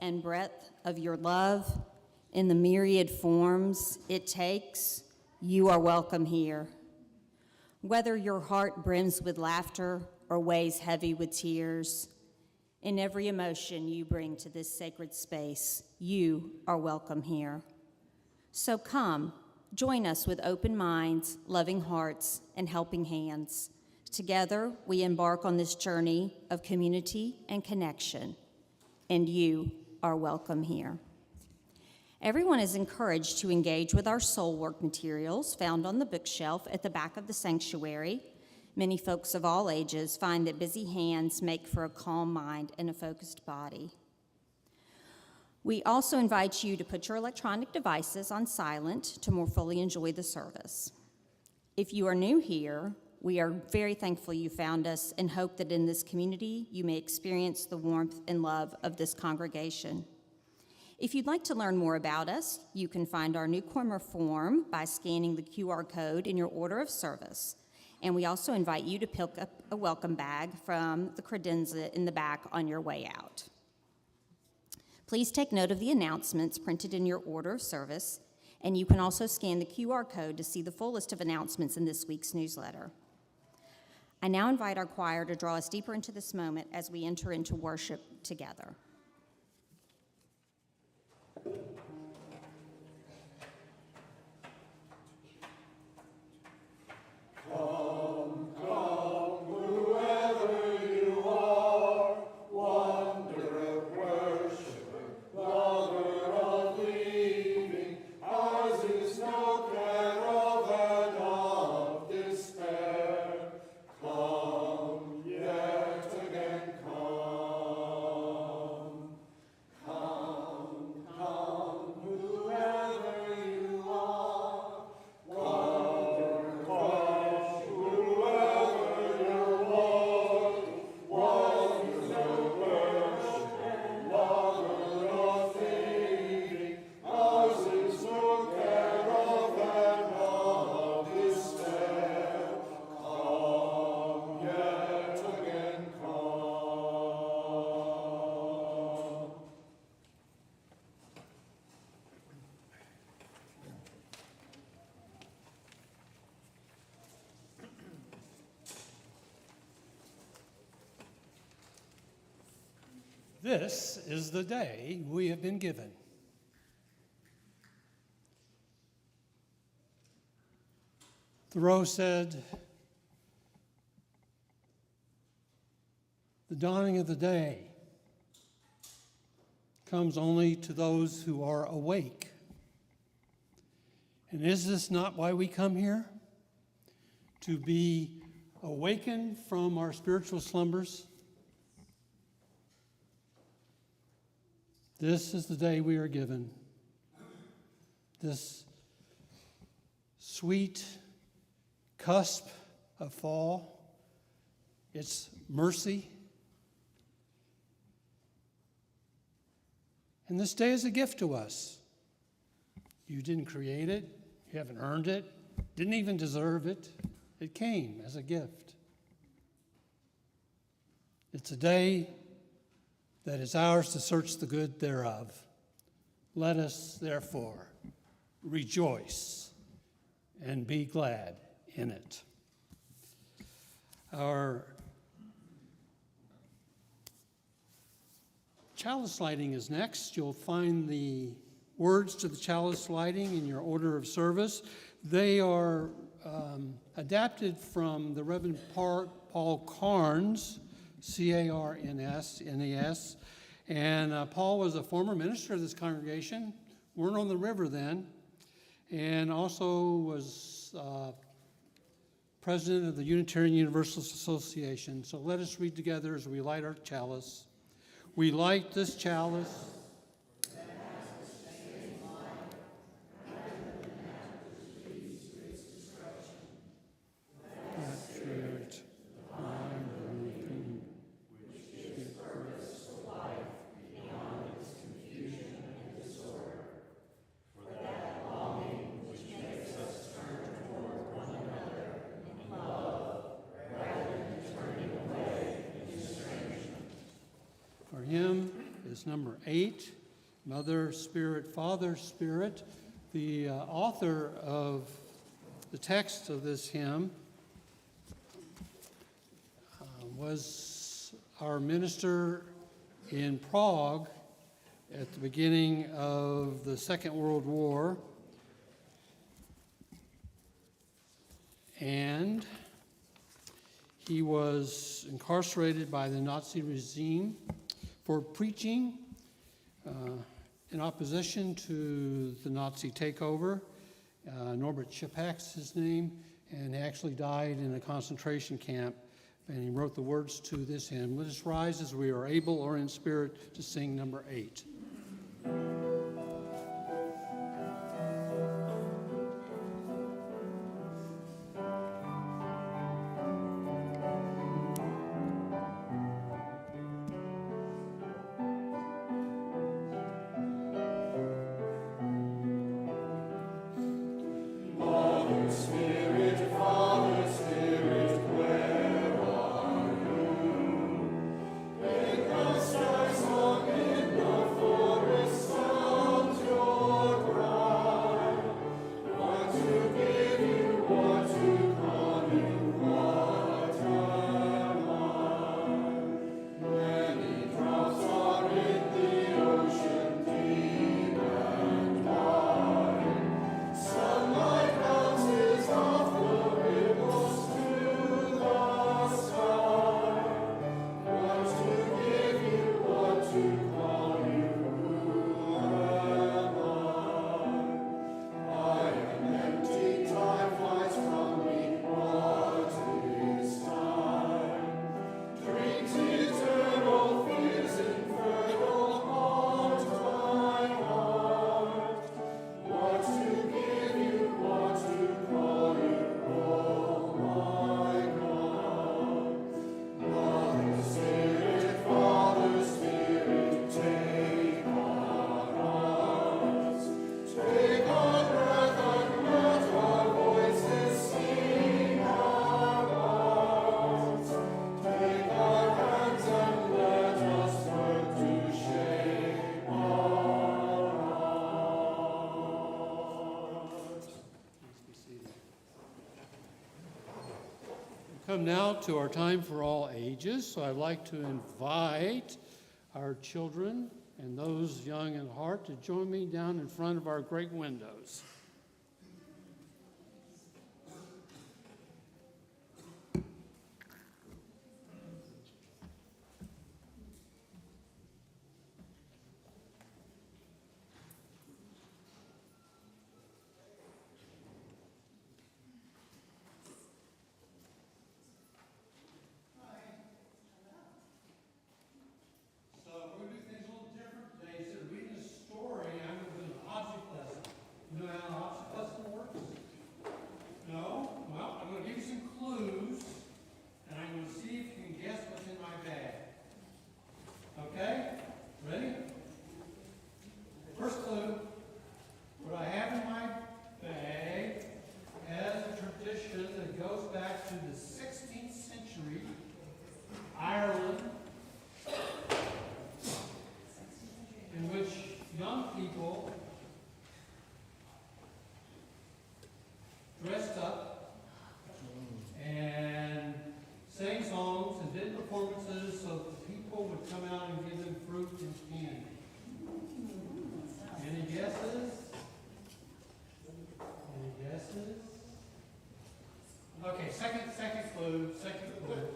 and breadth of your love in the myriad forms it takes, you are welcome here. Whether your heart brims with laughter or weighs heavy with tears, in every emotion you bring to this sacred space, you are welcome here. So come, join us with open minds, loving hearts, and helping hands. Together, we embark on this journey of community and connection, and you are welcome here. Everyone is encouraged to engage with our soul work materials found on the bookshelf at the back of the sanctuary. Many folks of all ages find that busy hands make for a calm mind and a focused body. We also invite you to put your electronic devices on silent to more fully enjoy the service. If you are new here, we are very thankful you found us and hope that in this community you may experience the warmth and love of this congregation. If you'd like to learn more about us, you can find our newcomer form by scanning the QR code in your order of service. And we also invite you to pick up a welcome bag from the credenza in the back on your way out. Please take note of the announcements printed in your order of service, and you can also scan the QR code to see the full list of announcements in this week's newsletter. I now invite our choir to draw us deeper into this moment as we enter into worship together. This is the day we have been given. Thoreau said, "The dawning of the day comes only to those who are awake." And is this not why we come here? To be awakened from our spiritual slumbers? This is the day we are given. This sweet cusp of fall, its mercy. And this day is a gift to us. You didn't create it. You haven't earned it. Didn't even deserve it. It came as a gift. It's a day that is ours to search the good thereof. Let us, therefore, rejoice and be glad in it. Our chalice lighting is next. You'll find the words to the chalice lighting in your order of service. They are adapted from the Reverend Paul Carnes, C-A-R-N-S, and Paul was a former minister of this congregation, weren't on the river then, and also was president of the Unitarian Universalist Association. So let us read together as we light our chalice. We light this chalice It's number 8, Mother Spirit, Father Spirit. The author of the text of this hymn was our minister in Prague at the beginning of the Second World War. And he was incarcerated by the Nazi regime for preaching in opposition to the Nazi takeover. Norbert Schipak's his name, and he actually died in a concentration camp, and he wrote the words to this hymn. Let us rise as we are able or in spirit to sing number 8. Come now to our time for all ages. So I'd like to invite our children and those young in heart to join me down in front of our great windows. Second clue.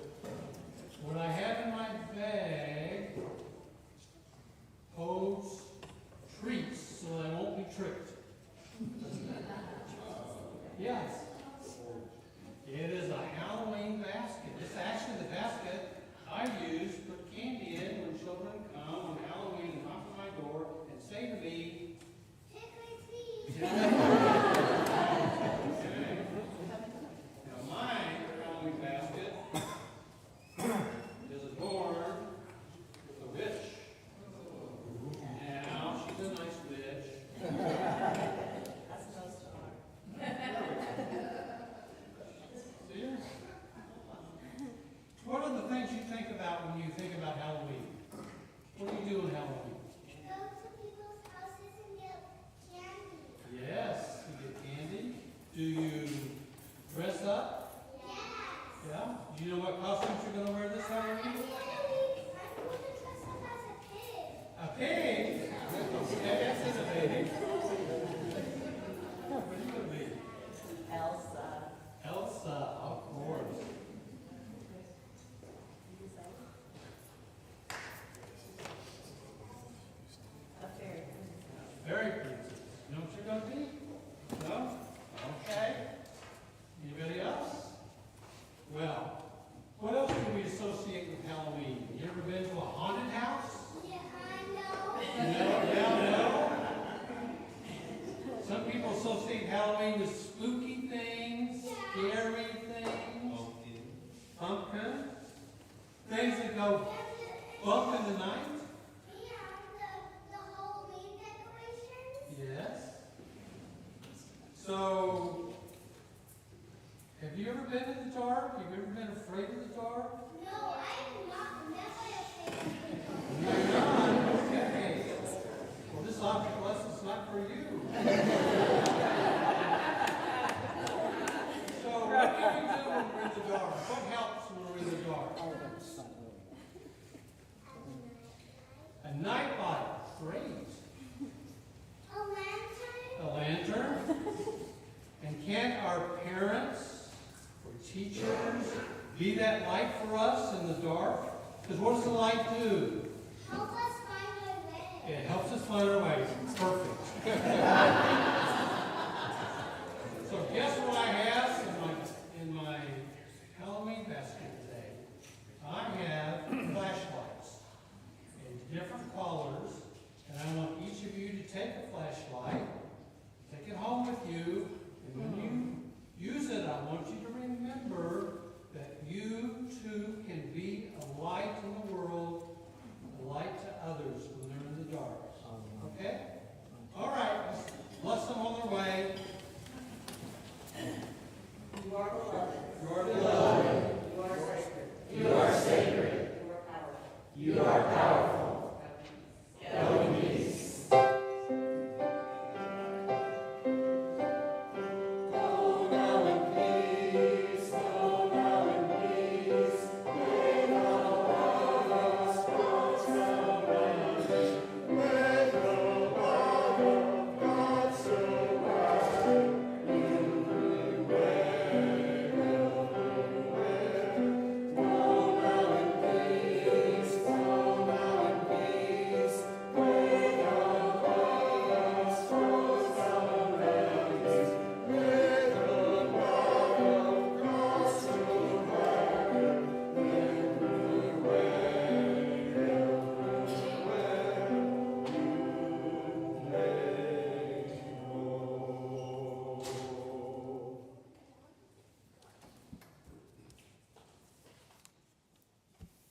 What I have in my bag holds treats so I won't be tricked. Yes. It is a Halloween basket. It's actually the basket I use to put candy in when children come on Halloween and knock on my door and say to me, "Trick or treat." Basket is adorned with a witch. Now, she's a nice witch. Fairy princess. You know what you're going to be? No? Okay. Anybody else? Well, what else do we associate with Halloween? You ever been to a haunted house? Yeah, I know. No, yeah, no. Some people associate Halloween with spooky things, scary things, pumpkin, things that go bump in the night. Yeah, the Halloween decorations. Yes. So, have you ever been in the dark? Have you ever been afraid of the dark? No, I'm not never afraid of You're not? Okay. Well, this object lesson's not for you. So, what can we do when we're in the dark? What helps when we're in the dark? A night light. Great. a lantern. A lantern. And can't our parents or teachers be that light for us in the dark? Because what does the light do? Help us find our way. It helps us find our way. Perfect. So guess what I have in my Halloween basket today? I have flashlights in different colors, and I want each of you to take a flashlight, take it home with you, and when you use it, I want you to remember that you too can be a light in the world, a light to others when they're in the dark. Okay? All right. Bless them on their way. You are beloved. You are beloved. You are sacred. You are sacred. You are powerful. You are powerful. Go in peace.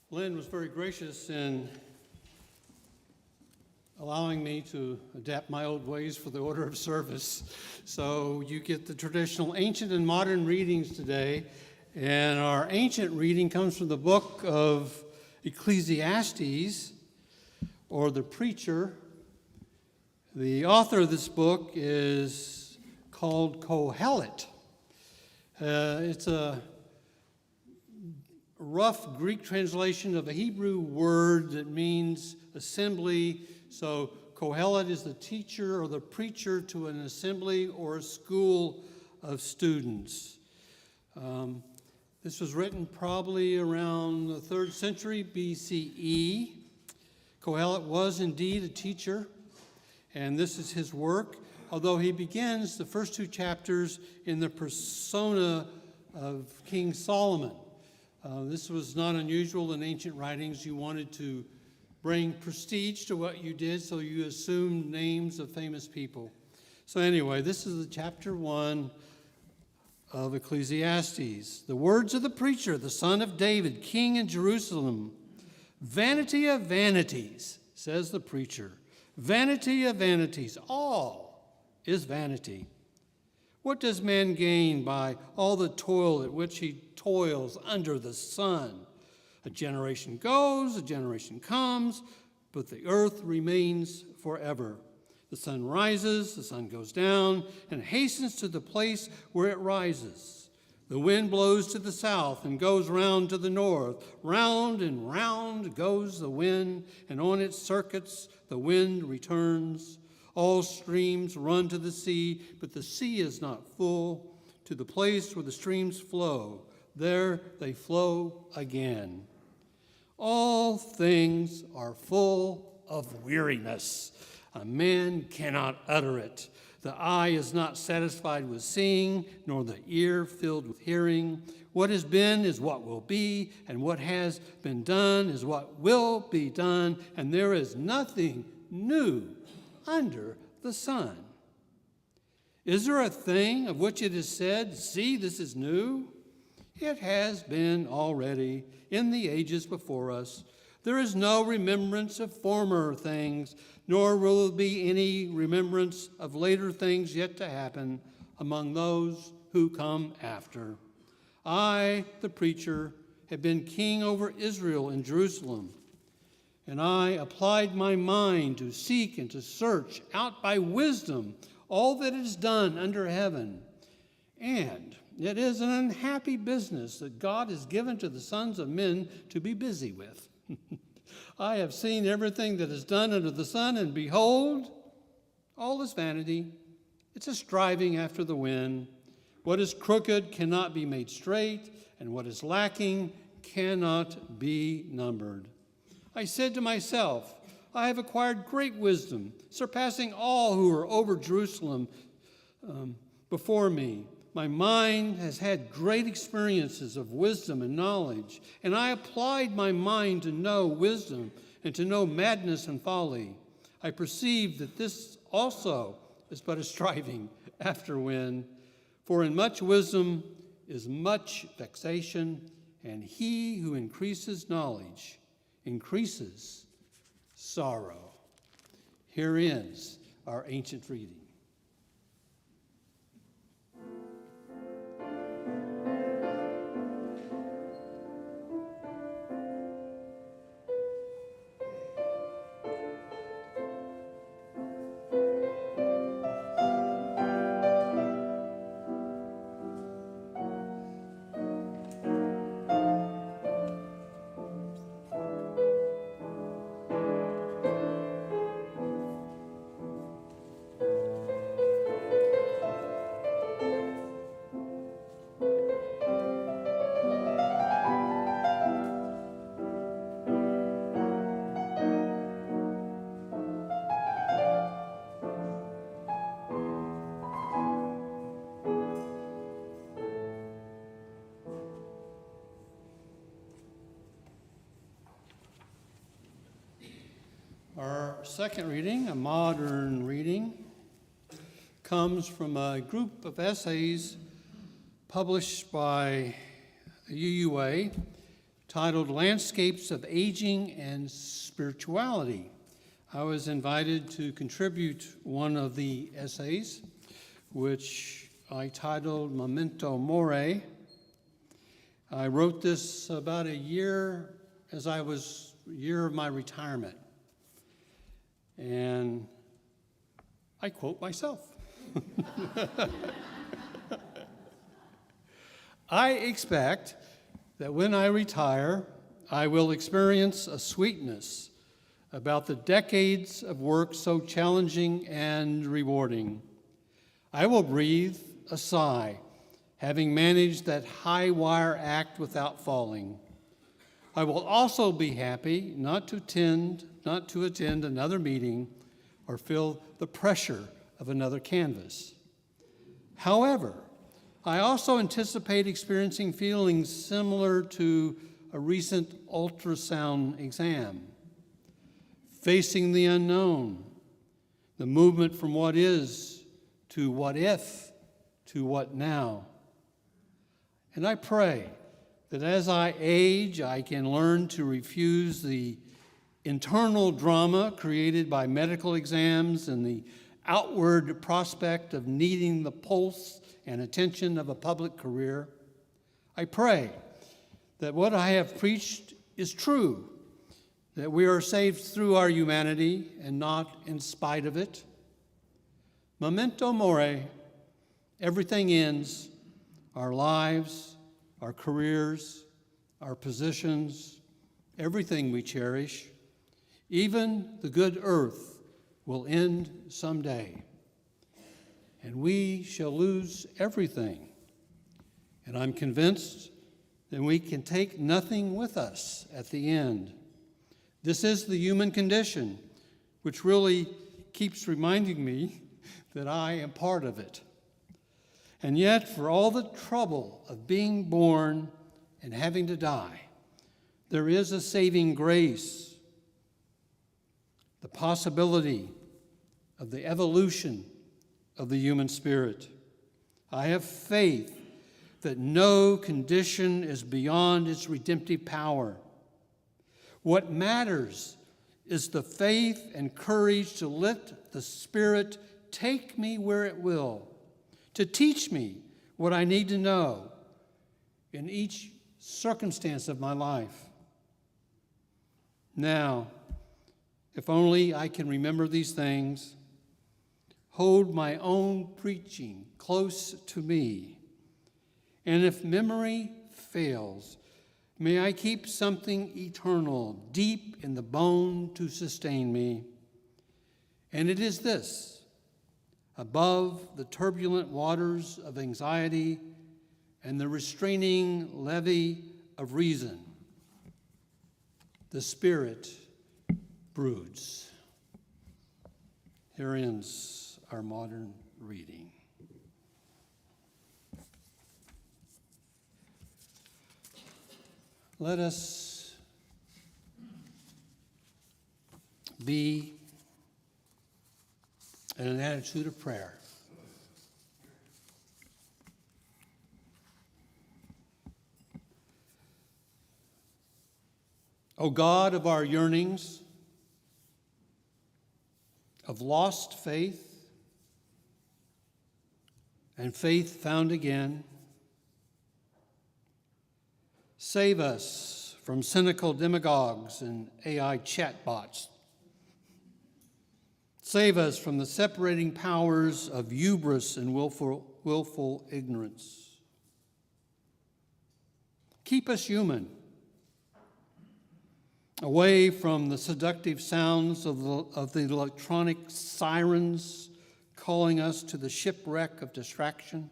Lynn was very gracious in allowing me to adapt my old ways for the order of service. So you get the traditional ancient and modern readings today. And our ancient reading comes from the book of Ecclesiastes, or the preacher. The author of this book is called Qoheleth. It's a rough Greek translation of a Hebrew word that means assembly. So Qoheleth is the teacher or the preacher to an assembly or a school of students. This was written probably around the 3rd century BCE. Qoheleth was indeed a teacher, and this is his work, although he begins the first 2 chapters in the persona of King Solomon. This was not unusual in ancient writings. You wanted to bring prestige to what you did, so you assumed names of famous people. So anyway, this is the chapter 1 of Ecclesiastes. The words of the preacher, the son of David, king in Jerusalem. Vanity of vanities, says the preacher. Vanity of vanities, all is vanity. What does man gain by all the toil at which he toils under the sun? A generation goes, a generation comes, but the earth remains forever. The sun rises, the sun goes down, and hastens to the place where it rises. The wind blows to the south and goes round to the north. Round and round goes the wind, and on its circuits the wind returns. All streams run to the sea, but the sea is not full. To the place where the streams flow, there they flow again. All things are full of weariness. A man cannot utter it. The eye is not satisfied with seeing, nor the ear filled with hearing. What has been is what will be, and what has been done is what will be done, and there is nothing new under the sun. Is there a thing of which it is said, see, this is new? It has been already in the ages before us. There is no remembrance of former things, nor will there be any remembrance of later things yet to happen among those who come after. I, the preacher, have been king over Israel in Jerusalem, and I applied my mind to seek and to search out by wisdom all that is done under heaven. And it is an unhappy business that God has given to the sons of men to be busy with. I have seen everything that is done under the sun, and behold, all is vanity. It's a striving after the wind. What is crooked cannot be made straight, and what is lacking cannot be numbered. I said to myself, I have acquired great wisdom, surpassing all who are over Jerusalem before me. My mind has had great experiences of wisdom and knowledge, and I applied my mind to know wisdom and to know madness and folly. I perceived that this also is but a striving after wind, for in much wisdom is much vexation, and he who increases knowledge increases sorrow. Here ends our ancient reading. Our second reading, a modern reading, comes from a group of essays published by the UUA titled Landscapes of Aging and Spirituality. I was invited to contribute one of the essays, which I titled Memento Mori. I wrote this about a year of my retirement. And I quote myself. I expect that when I retire, I will experience a sweetness about the decades of work so challenging and rewarding. I will breathe a sigh, having managed that high wire act without falling. I will also be happy not to attend another meeting or feel the pressure of another canvas. However, I also anticipate experiencing feelings similar to a recent ultrasound exam, facing the unknown, the movement from what is to what if to what now. And I pray that as I age, I can learn to refuse the internal drama created by medical exams and the outward prospect of needing the pulse and attention of a public career. I pray that what I have preached is true, that we are saved through our humanity and not in spite of it. Memento mori, everything ends, our lives, our careers, our positions, everything we cherish. Even the good earth will end someday, and we shall lose everything. And I'm convinced that we can take nothing with us at the end. This is the human condition, which really keeps reminding me that I am part of it. And yet, for all the trouble of being born and having to die, there is a saving grace, the possibility of the evolution of the human spirit. I have faith that no condition is beyond its redemptive power. What matters is the faith and courage to let the Spirit take me where it will, to teach me what I need to know in each circumstance of my life. Now, if only I can remember these things, hold my own preaching close to me, and if memory fails, may I keep something eternal deep in the bone to sustain me. And it is this: above the turbulent waters of anxiety and the restraining levee of reason, the Spirit broods. Here ends our modern reading. Let us be in an attitude of prayer. O God of our yearnings, of lost faith and faith found again, save us from cynical demagogues and AI chatbots. Save us from the separating powers of hubris and willful ignorance. Keep us human, away from the seductive sounds of the electronic sirens calling us to the shipwreck of distraction.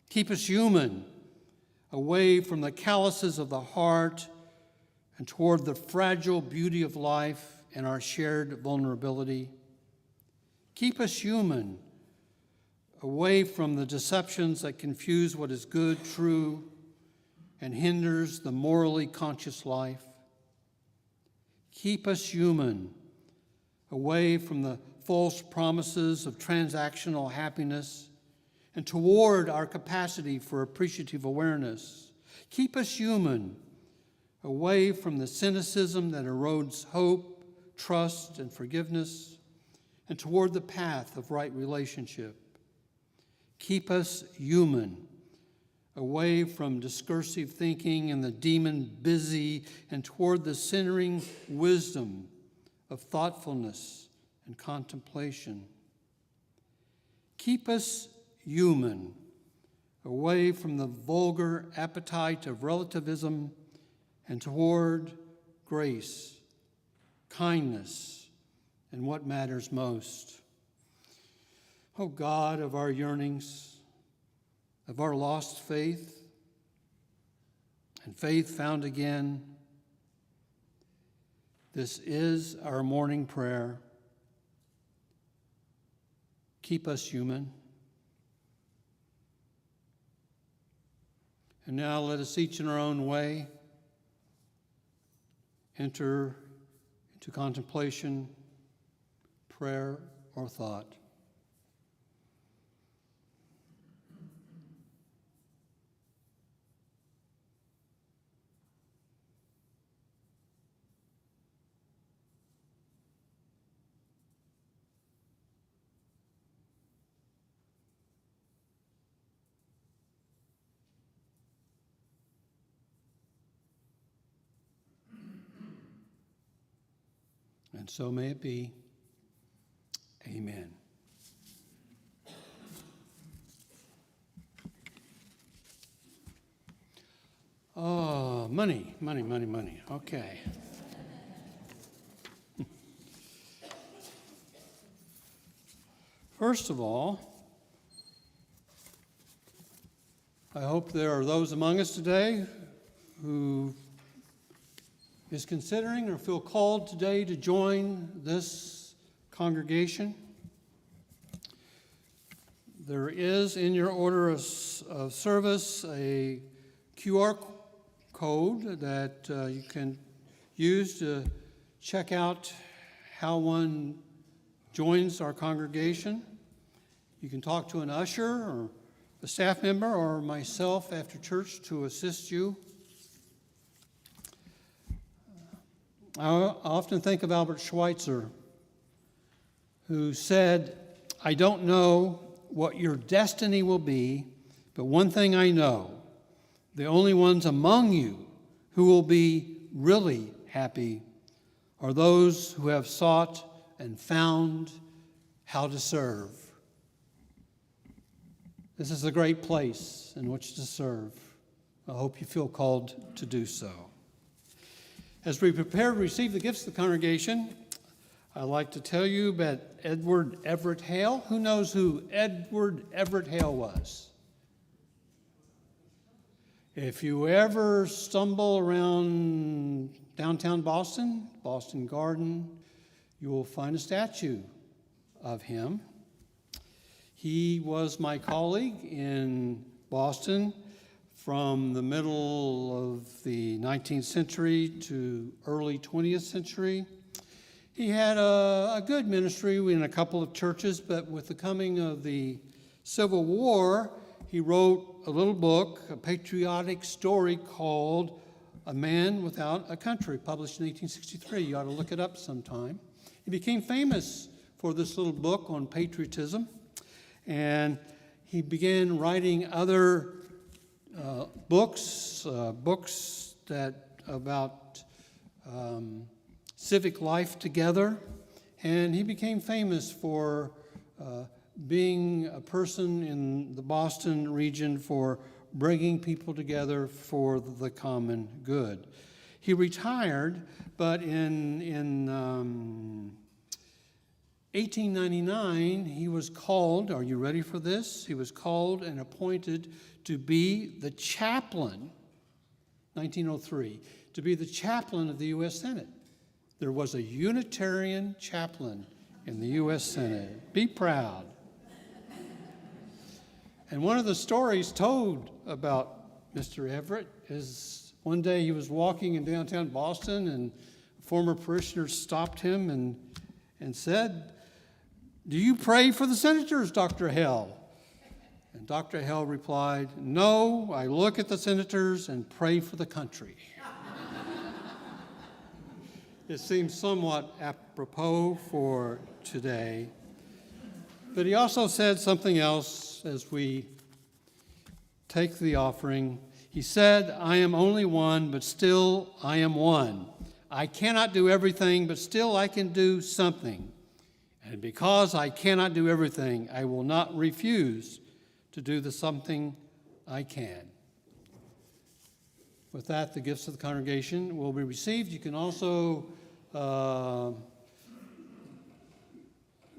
Keep us human, away from the calluses of the heart and toward the fragile beauty of life and our shared vulnerability. Keep us human, away from the deceptions that confuse what is good, true, and hinders the morally conscious life. Keep us human, away from the false promises of transactional happiness and toward our capacity for appreciative awareness. Keep us human, away from the cynicism that erodes hope, trust, and forgiveness, and toward the path of right relationship. Keep us human, away from discursive thinking and the demon busy, and toward the centering wisdom of thoughtfulness and contemplation. Keep us human, away from the vulgar appetite of relativism and toward grace, kindness, and what matters most. O God of our yearnings, of our lost faith and faith found again, this is our morning prayer. Keep us human. And now let us each in our own way enter into contemplation, prayer, or thought. And so may it be. Amen. Oh, money. Okay. First of all, I hope there are those among us today who is considering or feel called today to join this congregation. There is in your order of service a QR code that you can use to check out how one joins our congregation. You can talk to an usher or a staff member or myself after church to assist you. I often think of Albert Schweitzer, who said, "I don't know what your destiny will be, but one thing I know, the only ones among you who will be really happy are those who have sought and found how to serve." This is a great place in which to serve. I hope you feel called to do so. As we prepare to receive the gifts of the congregation, I'd like to tell you about Edward Everett Hale. Who knows who Edward Everett Hale was? If you ever stumble around downtown Boston, Boston Garden, you will find a statue of him. He was my colleague in Boston from the middle of the 19th century to early 20th century. He had a good ministry in a couple of churches, but with the coming of the Civil War, he wrote a little book, a patriotic story called A Man Without a Country, published in 1863. You ought to look it up sometime. He became famous for this little book on patriotism, and he began writing other books that about civic life together, and he became famous for being a person in the Boston region for bringing people together for the common good. He retired, but in 1899, he was called, are you ready for this? He was called and appointed to be the chaplain, 1903, to be the chaplain of the U.S. Senate. There was a Unitarian chaplain in the U.S. Senate. Be proud. And one of the stories told about Mr. Everett is one day he was walking in downtown Boston, and a former parishioner stopped him and said, "Do you pray for the senators, Dr. Hale?" And Dr. Hale replied, "No, I look at the senators and pray for the country." It seems somewhat apropos for today. But he also said something else as we take the offering. He said, "I am only one, but still I am one. I cannot do everything, but still I can do something. And because I cannot do everything, I will not refuse to do the something I can." With that, the gifts of the congregation will be received. You can also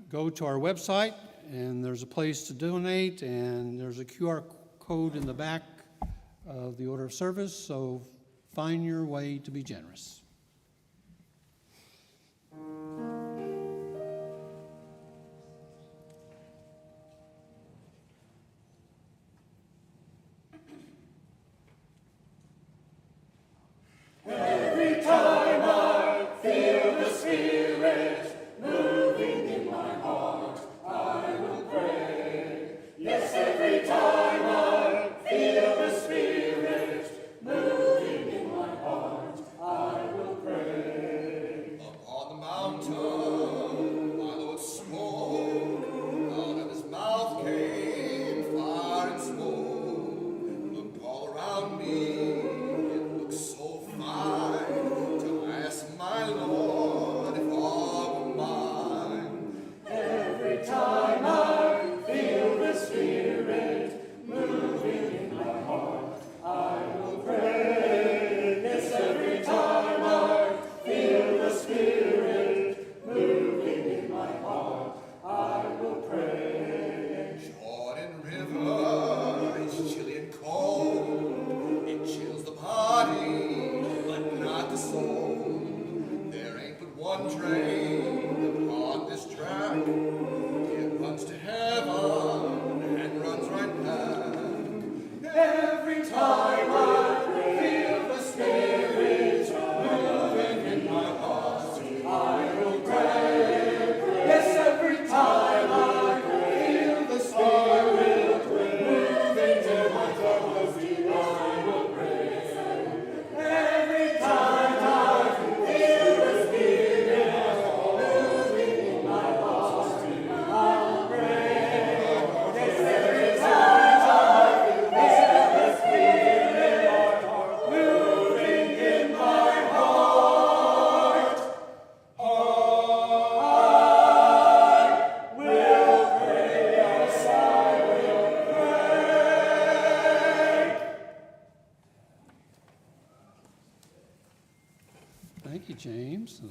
go to our website, and there's a place to donate, and there's a QR code in the back of the order of service, so find your way to be generous. I will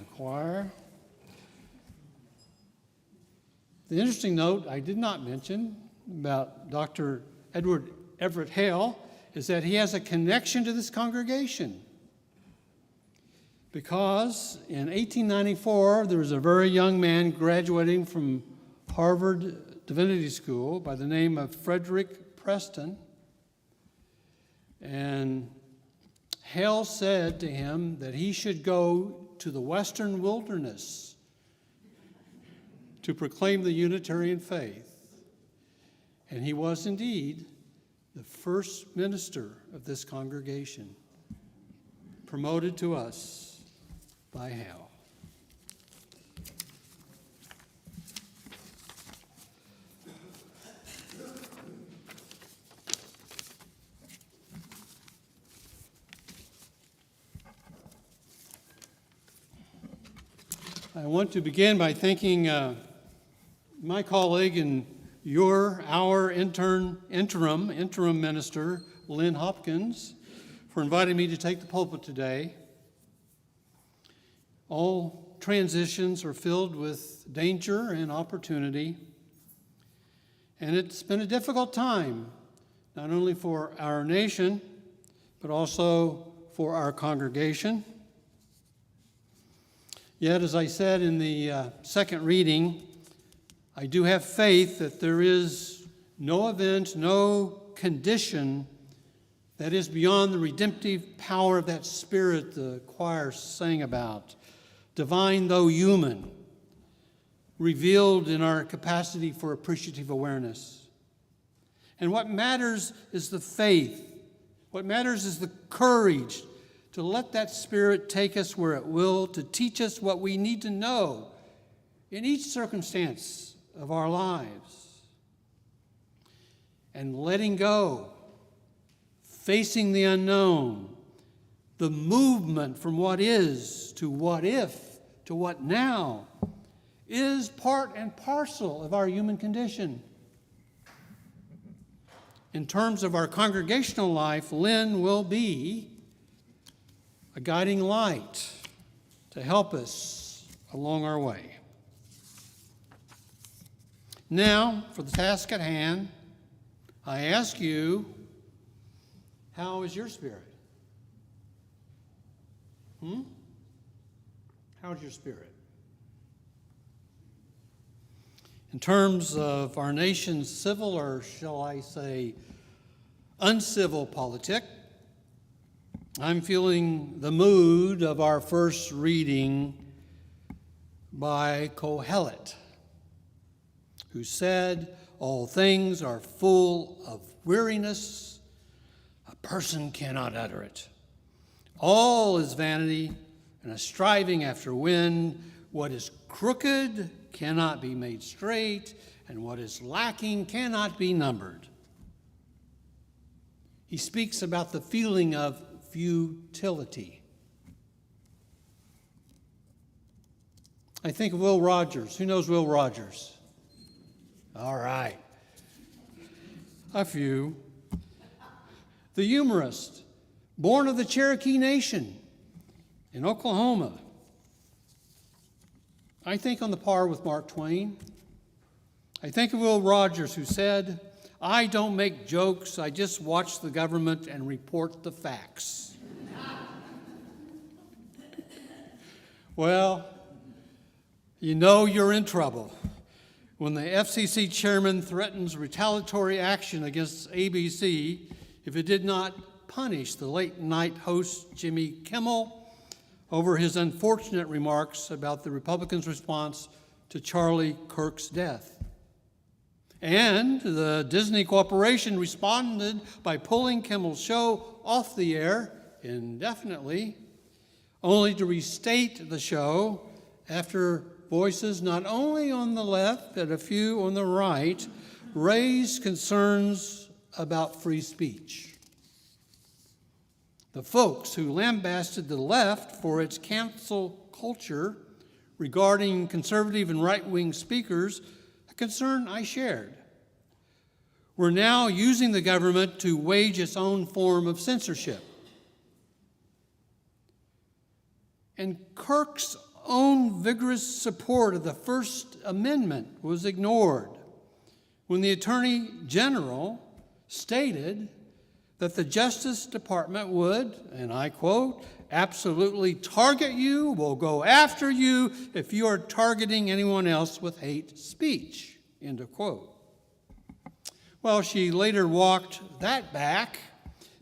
the choir. The interesting note I did not mention about Dr. Edward Everett Hale is that he has a connection to this congregation. Because in 1894, there was a very young man graduating from Harvard Divinity School by the name of Frederick Preston. And Hale said to him that he should go to the western wilderness to proclaim the Unitarian faith. And he was indeed the first minister of this congregation, promoted to us by Hale. I want to begin by thanking my colleague and our interim minister, Lynn Hopkins, for inviting me to take the pulpit today. All transitions are filled with danger and opportunity, and it's been a difficult time, not only for our nation, but also for our congregation. Yet, as I said in the second reading, I do have faith that there is no event, no condition that is beyond the redemptive power of that Spirit the choir sang about, divine though human, revealed in our capacity for appreciative awareness. And what matters is the faith. What matters is the courage to let that Spirit take us where it will, to teach us what we need to know in each circumstance of our lives. And letting go, facing the unknown, the movement from what is to what if, to what now, is part and parcel of our human condition. In terms of our congregational life, Lynn will be a guiding light to help us along our way. Now, for the task at hand, I ask you, how is your spirit? How's your spirit? In terms of our nation's civil, or shall I say, uncivil politic, I'm feeling the mood of our first reading by Qoheleth, who said, "All things are full of weariness. A person cannot utter it. All is vanity and a striving after wind. What is crooked cannot be made straight, and what is lacking cannot be numbered." He speaks about the feeling of futility. I think of Will Rogers. Who knows Will Rogers? All right. A few. The humorist, born of the Cherokee Nation in Oklahoma. I think on the par with Mark Twain. I think of Will Rogers, who said, "I don't make jokes, I just watch the government and report the facts." Well, you know you're in trouble when the FCC chairman threatens retaliatory action against ABC if it did not punish the late-night host Jimmy Kimmel over his unfortunate remarks about the Republicans' response to Charlie Kirk's death. And the Disney Corporation responded by pulling Kimmel's show off the air indefinitely, only to restate the show after voices not only on the left but a few on the right raised concerns about free speech. The folks who lambasted the left for its cancel culture regarding conservative and right-wing speakers, a concern I shared. We're now using the government to wage its own form of censorship. And Kirk's own vigorous support of the First Amendment was ignored when the Attorney General stated that the Justice Department would, and I quote, absolutely target you, will go after you if you are targeting anyone else with hate speech, end of quote. Well, she later walked that back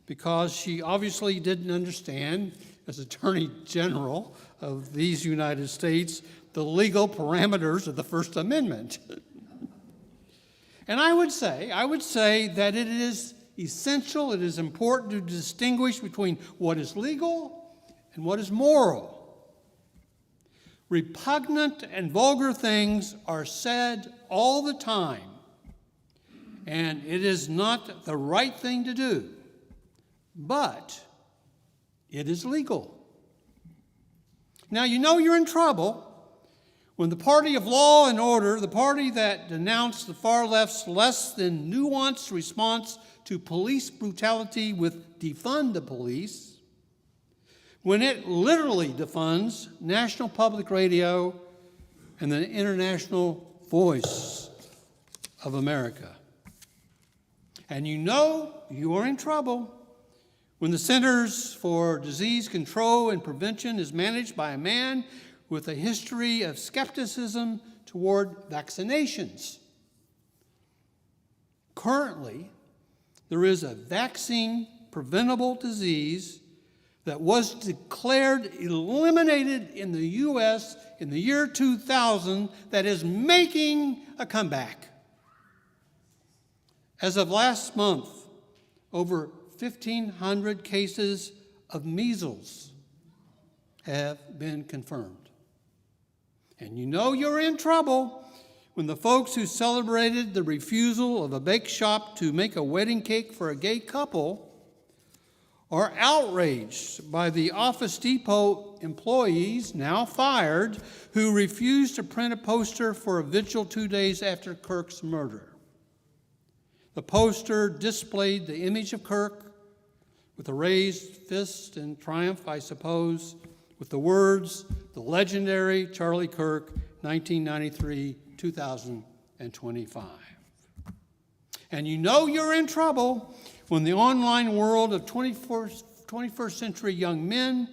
because she obviously didn't understand, as Attorney General of these United States, the legal parameters of the First Amendment. And I would say that it is essential, it is important to distinguish between what is legal and what is moral. Repugnant and vulgar things are said all the time, and it is not the right thing to do, but it is legal. Now, you know you're in trouble when the party of law and order, the party that denounced the far left's less than nuanced response to police brutality with defund the police, when it literally defunds National Public Radio and the international voice of America. And you know you are in trouble when the Centers for Disease Control and Prevention is managed by a man with a history of skepticism toward vaccinations. Currently, there is a vaccine-preventable disease that was declared eliminated in the U.S. in the year 2000 that is making a comeback. As of last month, over 1,500 cases of measles have been confirmed. And you know you're in trouble when the folks who celebrated the refusal of a bake shop to make a wedding cake for a gay couple are outraged by the Office Depot employees, now fired, who refused to print a poster for a vigil 2 days after Kirk's murder. The poster displayed the image of Kirk with a raised fist in triumph, I suppose, with the words, "The legendary Charlie Kirk, 1993-2025. And you know you're in trouble when the online world of 21st century young men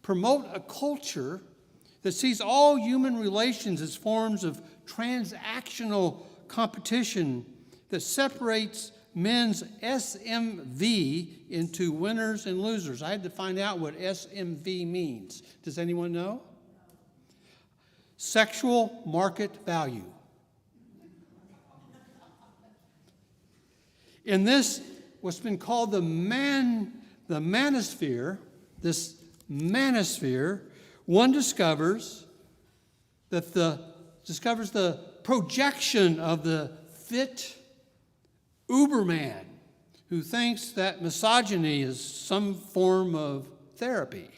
promote a culture that sees all human relations as forms of transactional competition that separates men's SMV into winners and losers. I had to find out what SMV means. Does anyone know? Sexual market value. In this, what's been called the manosphere, this manosphere, one discovers the projection of the fit Uberman who thinks that misogyny is some form of therapy.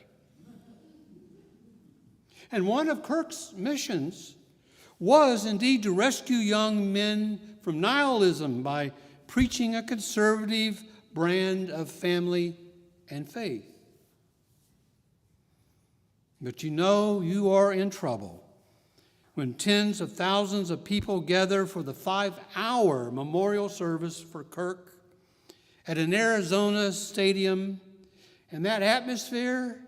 And one of Kirk's missions was indeed to rescue young men from nihilism by preaching a conservative brand of family and faith. But you know you are in trouble when tens of thousands of people gather for the 5-hour memorial service for Kirk at an Arizona stadium, and that atmosphere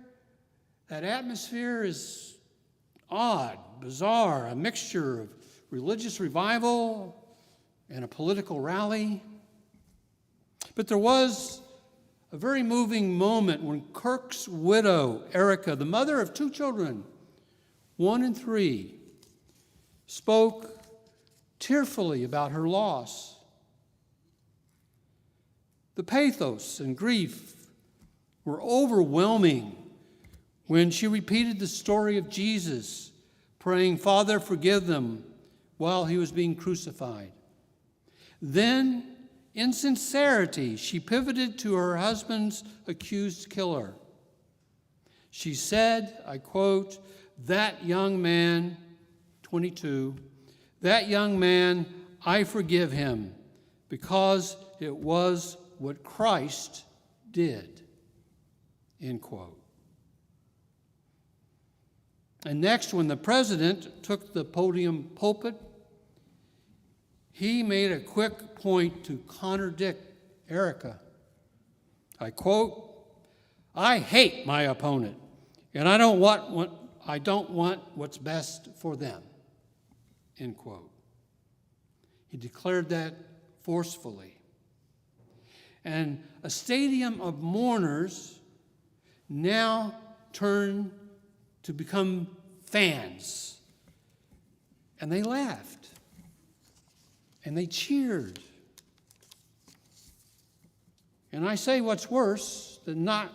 is odd, bizarre, a mixture of religious revival and a political rally. But there was a very moving moment when Kirk's widow, Erica, the mother of 2 children, 1 and 3, spoke tearfully about her loss. The pathos and grief were overwhelming when she repeated the story of Jesus praying, "Father, forgive them," while he was being crucified. Then, in sincerity, she pivoted to her husband's accused killer. She said, I quote, "That young man," 22, "that young man, I forgive him because it was what Christ did," end quote. And next, when the president took the podium pulpit, he made a quick point to contradict Erica. I quote, "I hate my opponent, and I don't want what's best for them," end quote. He declared that forcefully. And a stadium of mourners now turned to become fans. And they laughed. And they cheered. And I say what's worse, that not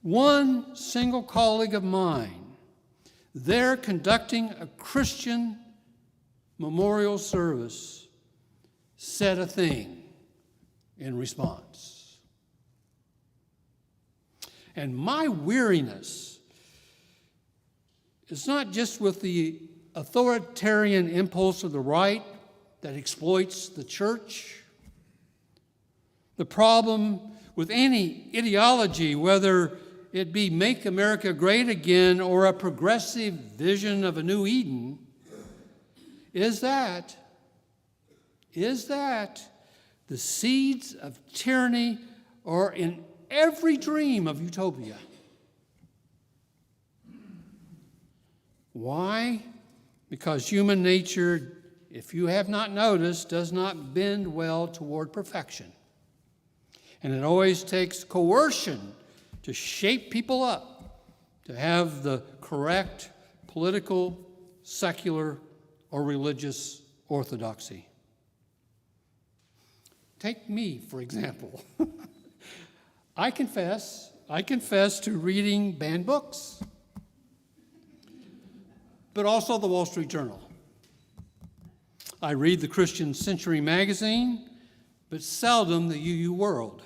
one single colleague of mine there conducting a Christian memorial service said a thing in response. And my weariness is not just with the authoritarian impulse of the right that exploits the church. The problem with any ideology, whether it be Make America Great Again or a progressive vision of a new Eden, is that the seeds of tyranny are in every dream of utopia. Why? Because human nature, if you have not noticed, does not bend well toward perfection. And it always takes coercion to shape people up, to have the correct political, secular, or religious orthodoxy. Take me, for example. I confess to reading banned books, but also the Wall Street Journal. I read the Christian Century magazine, but seldom the UU World.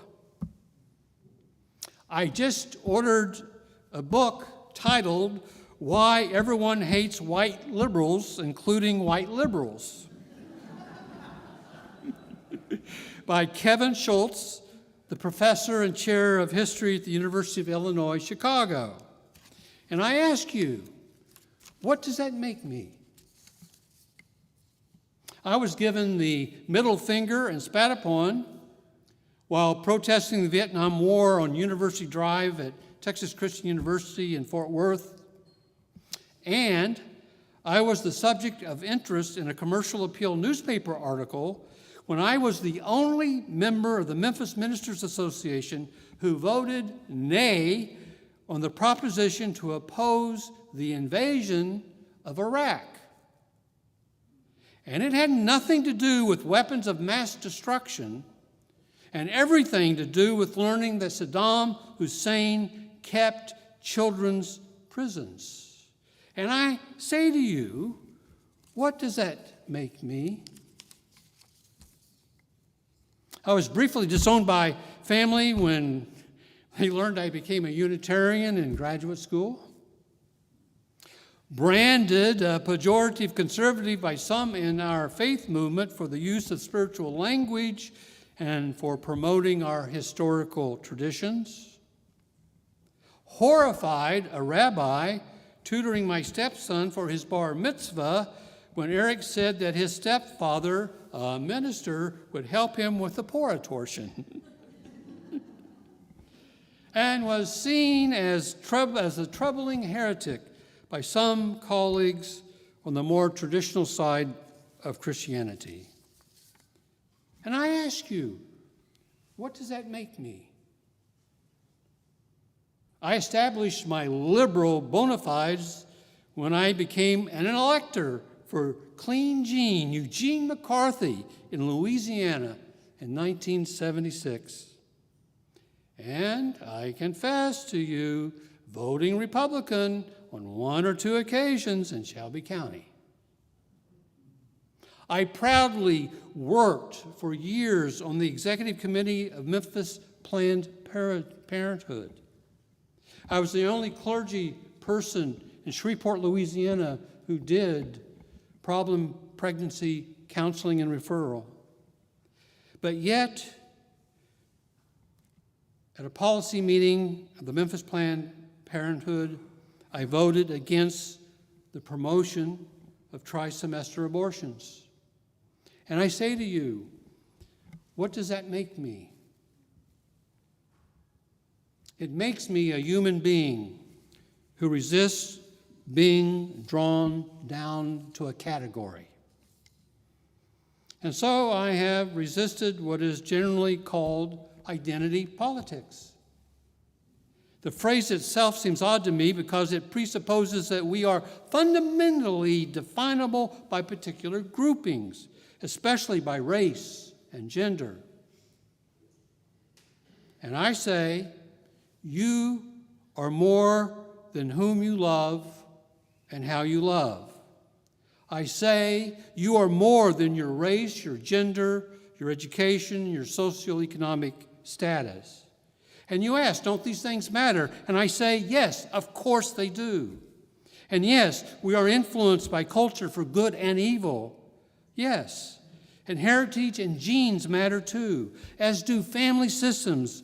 I just ordered a book titled "Why Everyone Hates White Liberals, Including White Liberals" by Kevin Schultz, the professor and chair of history at the University of Illinois, Chicago. And I ask you, what does that make me? I was given the middle finger and spat upon while protesting the Vietnam War on University Drive at Texas Christian University in Fort Worth. And I was the subject of interest in a commercial appeal newspaper article when I was the only member of the Memphis Ministers Association who voted nay on the proposition to oppose the invasion of Iraq. And it had nothing to do with weapons of mass destruction and everything to do with learning that Saddam Hussein kept children's prisons. And I say to you, what does that make me? I was briefly disowned by family when they learned I became a Unitarian in graduate school. Branded pejorative conservative by some in our faith movement for the use of spiritual language and for promoting our historical traditions. Horrified a rabbi tutoring my stepson for his bar mitzvah when Eric said that his stepfather, a minister, would help him with the Torah torsion. And was seen as a troubling heretic by some colleagues on the more traditional side of Christianity. And I ask you, what does that make me? I established my liberal bona fides when I became an elector for Clean Jean, Eugene McCarthy in Louisiana in 1976. And I confess to you, voting Republican on one or two occasions in Shelby County. I proudly worked for years on the executive committee of Memphis Planned Parenthood. I was the only clergy person in Shreveport, Louisiana, who did problem pregnancy counseling and referral. But yet, at a policy meeting of the Memphis Planned Parenthood, I voted against the promotion of trimester abortions. And I say to you, what does that make me? It makes me a human being who resists being drawn down to a category. And so I have resisted what is generally called identity politics. The phrase itself seems odd to me because it presupposes that we are fundamentally definable by particular groupings, especially by race and gender. And I say, you are more than whom you love and how you love. I say, you are more than your race, your gender, your education, your socioeconomic status. And you ask, don't these things matter? And I say, yes, of course they do. And yes, we are influenced by culture for good and evil. Yes. And heritage and genes matter too, as do family systems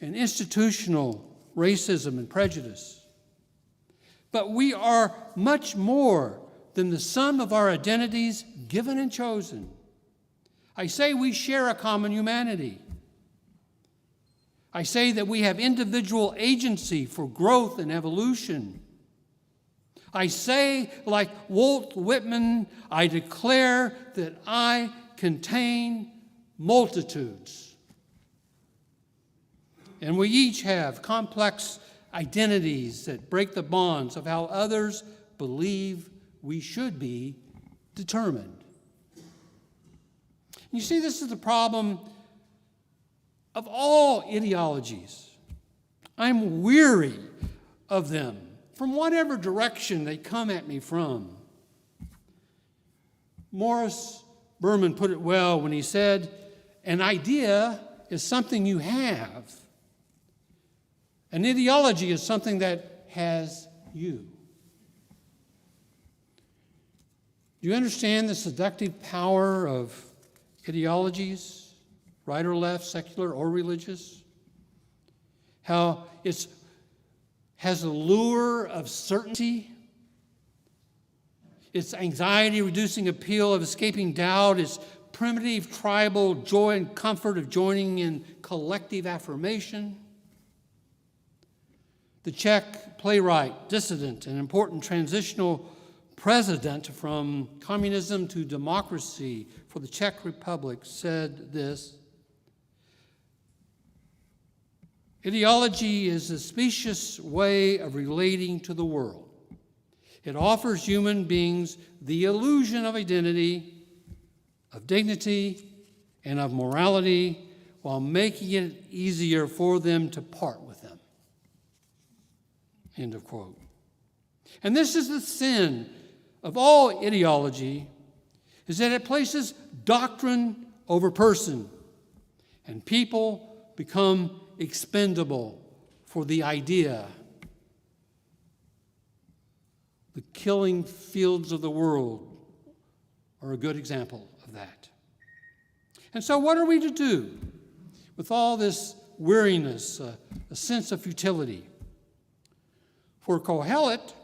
and institutional racism and prejudice. But we are much more than the sum of our identities given and chosen. I say we share a common humanity. I say that we have individual agency for growth and evolution. I say, like Walt Whitman, I declare that I contain multitudes. And we each have complex identities that break the bonds of how others believe we should be determined. You see, this is the problem of all ideologies. I'm weary of them, from whatever direction they come at me from. Morris Berman put it well when he said, an idea is something you have. An ideology is something that has you. Do you understand the seductive power of ideologies? Right or left, secular or religious? How it has a lure of certainty, its anxiety-reducing appeal of escaping doubt, its primitive tribal joy and comfort of joining in collective affirmation. The Czech playwright, dissident, and important transitional president from communism to democracy for the Czech Republic said this: ideology is a specious way of relating to the world. It offers human beings the illusion of identity, of dignity, and of morality, while making it easier for them to part with them. End of quote. And this is the sin of all ideology, is that it places doctrine over person, and people become expendable for the idea. The killing fields of the world are a good example of that. And so what are we to do with all this weariness, a sense of futility? For Qoheleth,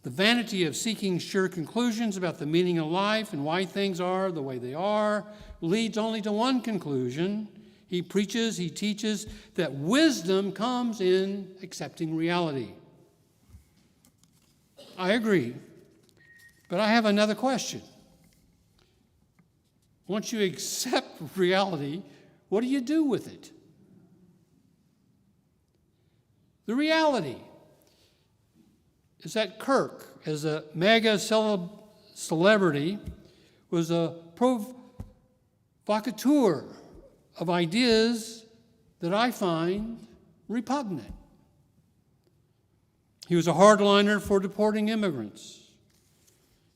the vanity of seeking sure conclusions about the meaning of life and why things are the way they are leads only to one conclusion. He preaches, he teaches that wisdom comes in accepting reality. I agree, but I have another question. Once you accept reality, what do you do with it? The reality is that Kirk, as a mega celebrity, was a provocateur of ideas that I find repugnant. He was a hardliner for deporting immigrants.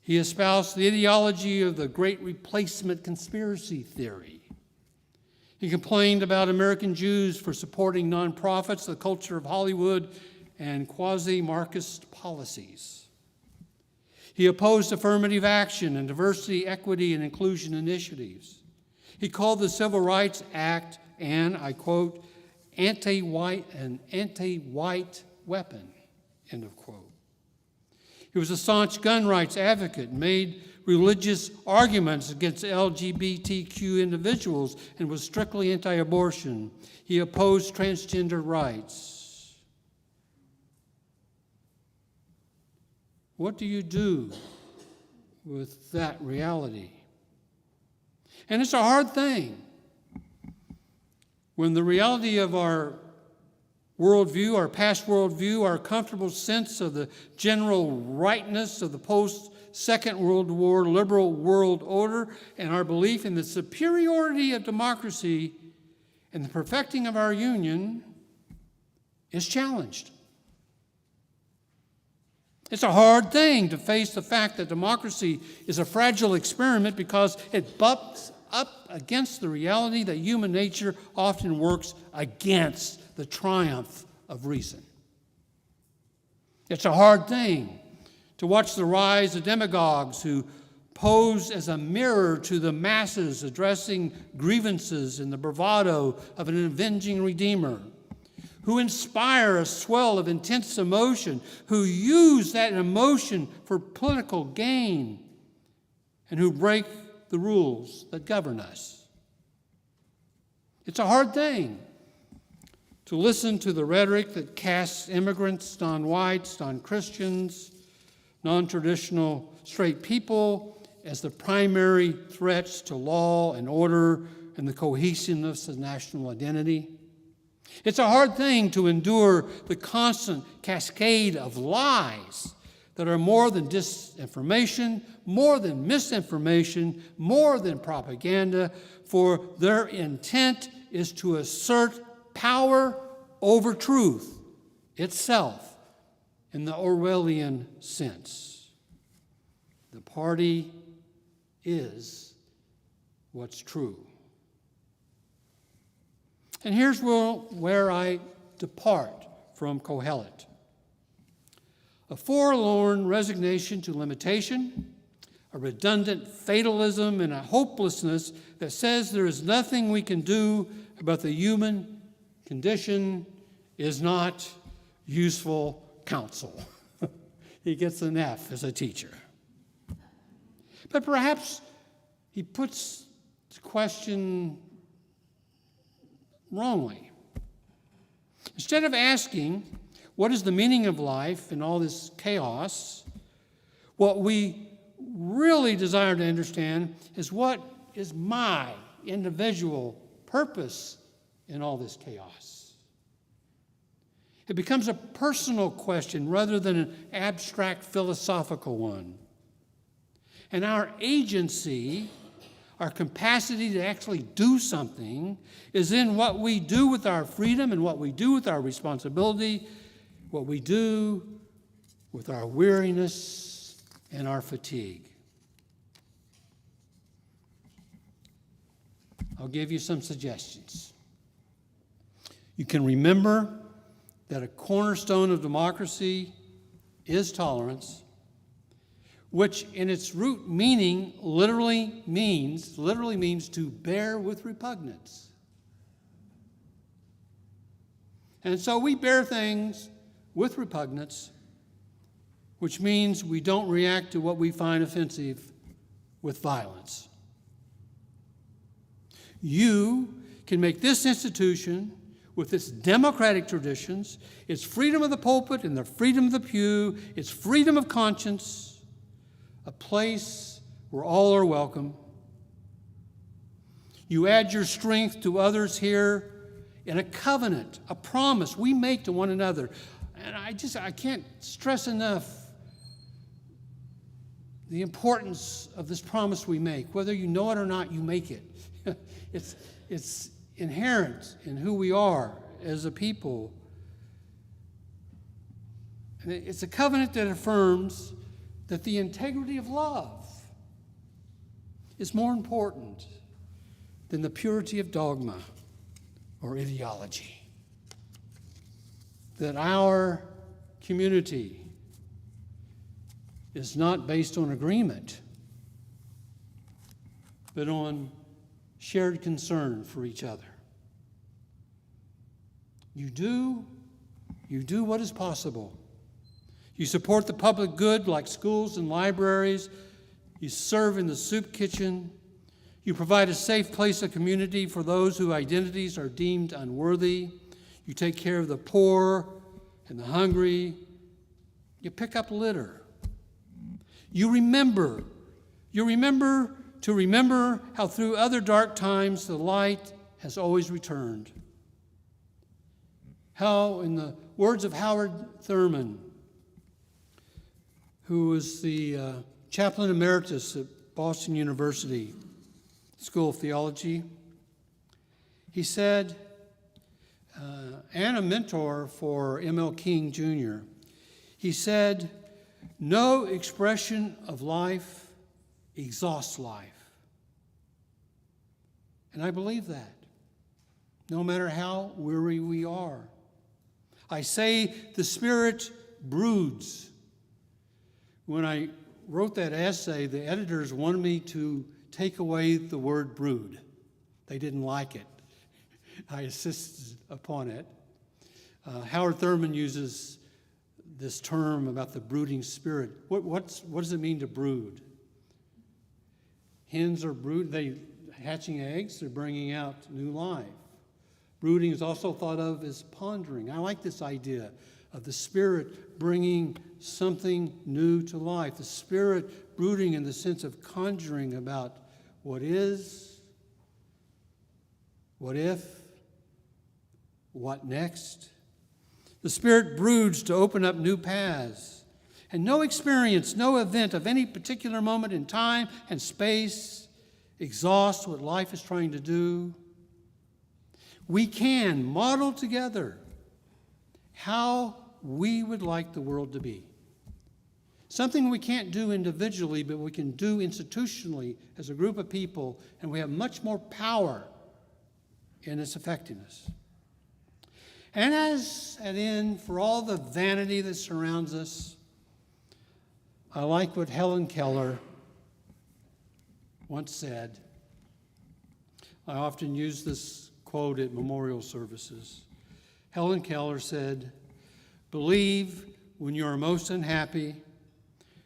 He espoused the ideology of the Great Replacement conspiracy theory. He complained about American Jews for supporting nonprofits, the culture of Hollywood, and quasi-Marxist policies. He opposed affirmative action and diversity, equity, and inclusion initiatives. He called the Civil Rights Act an, I quote, anti-white weapon, end of quote. He He was a staunch gun rights advocate, made religious arguments against LGBTQ individuals, and was strictly anti-abortion. He opposed transgender rights. What do you do with that reality? And it's a hard thing when the reality of our worldview, our past worldview, our comfortable sense of the general rightness of the post-Second World War liberal world order, and our belief in the superiority of democracy and the perfecting of our union is challenged. It's a hard thing to face the fact that democracy is a fragile experiment because it bumps up against the reality that human nature often works against the triumph of reason. It's a hard thing to watch the rise of demagogues who pose as a mirror to the masses, addressing grievances in the bravado of an avenging redeemer, who inspire a swell of intense emotion, who use that emotion for political gain, and who break the rules that govern us. It's a hard thing to listen to the rhetoric that casts immigrants, non-whites, non-Christians, non-traditional straight people as the primary threats to law and order and the cohesiveness of national identity. It's a hard thing to endure the constant cascade of lies that are more than disinformation, more than misinformation, more than propaganda, for their intent is to assert power over truth itself in the Orwellian sense. The party is what's true. And here's where I depart from Qoheleth. A forlorn resignation to limitation, a redundant fatalism, and a hopelessness that says there is nothing we can do about the human condition is not useful counsel. He gets an F as a teacher. But perhaps he puts the question wrongly. Instead of asking, what is the meaning of life in all this chaos, what we really desire to understand is what is my individual purpose in all this chaos. It becomes a personal question rather than an abstract philosophical one. And our agency, our capacity to actually do something, is in what we do with our freedom and what we do with our responsibility, what we do with our weariness and our fatigue. I'll give you some suggestions. You can remember that a cornerstone of democracy is tolerance, which in its root meaning literally means to bear with repugnance. And so we bear things with repugnance, which means we don't react to what we find offensive with violence. You can make this institution, with its democratic traditions, its freedom of the pulpit and the freedom of the pew, its freedom of conscience, a place where all are welcome. You add your strength to others here in a covenant, a promise we make to one another. And I can't stress enough the importance of this promise we make. Whether you know it or not, you make it. It's inherent in who we are as a people. And it's a covenant that affirms that the integrity of love is more important than the purity of dogma or ideology. That our community is not based on agreement, but on shared concern for each other. You do what is possible. You support the public good like schools and libraries. You serve in the soup kitchen. You provide a safe place of community for those whose identities are deemed unworthy. You take care of the poor and the hungry. You pick up litter. You remember to remember how through other dark times the light has always returned. How, in the words of Howard Thurman, who was the chaplain emeritus at Boston University School of Theology, he said, and a mentor for M.L. King Jr., he said, "No expression of life exhausts life." And I believe that, no matter how weary we are. I say the Spirit broods. When I wrote that essay, the editors wanted me to take away the word brood. They didn't like it. I insisted upon it. Howard Thurman uses this term about the brooding spirit. What does it mean to brood? Hens are hatching eggs, they're bringing out new life. Brooding is also thought of as pondering. I like this idea of the Spirit bringing something new to life. The Spirit brooding in the sense of conjuring about what is, what if, what next. The Spirit broods to open up new paths. And no experience, no event of any particular moment in time and space exhausts what life is trying to do. We can model together how we would like the world to be. Something we can't do individually, but we can do institutionally as a group of people, and we have much more power in its effectiveness. And as an end for all the vanity that surrounds us, I like what Helen Keller once said. I often use this quote at memorial services. Helen Keller said, "Believe when you are most unhappy,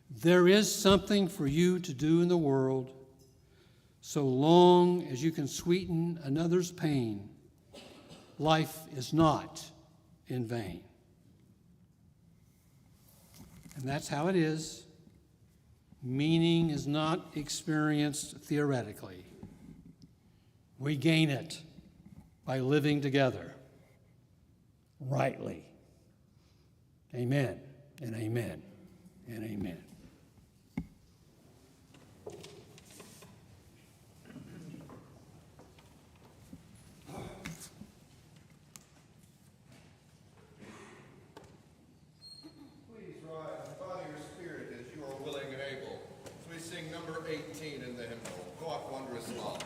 there is something for you to do in the world, so long as you can sweeten another's pain. Life is not in vain." And that's how it is. Meaning is not experienced theoretically. We gain it by living together rightly. Amen and amen and amen. Please rise by your Spirit as you are willing and able, as we sing number 18 in the hymnal, "God Wondrous Love."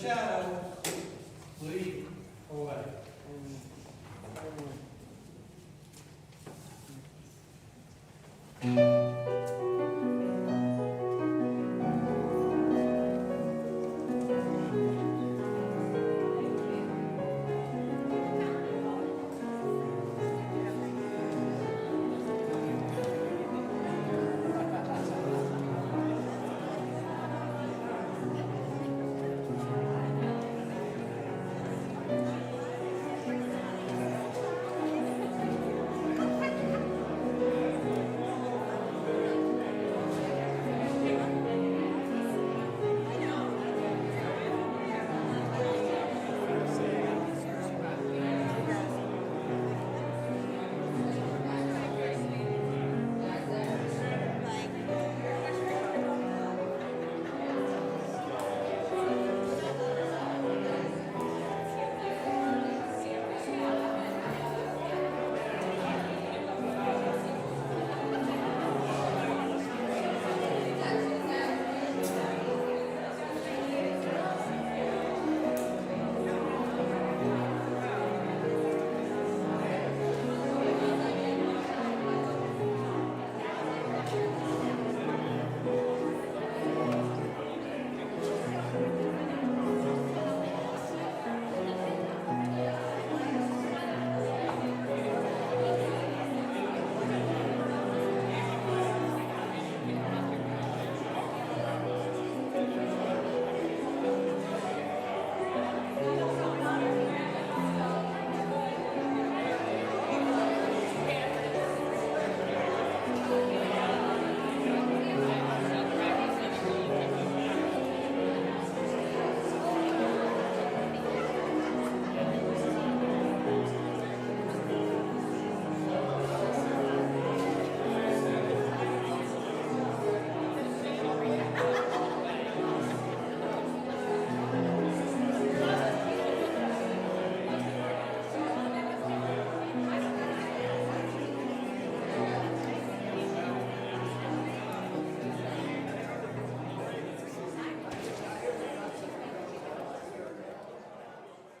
shadow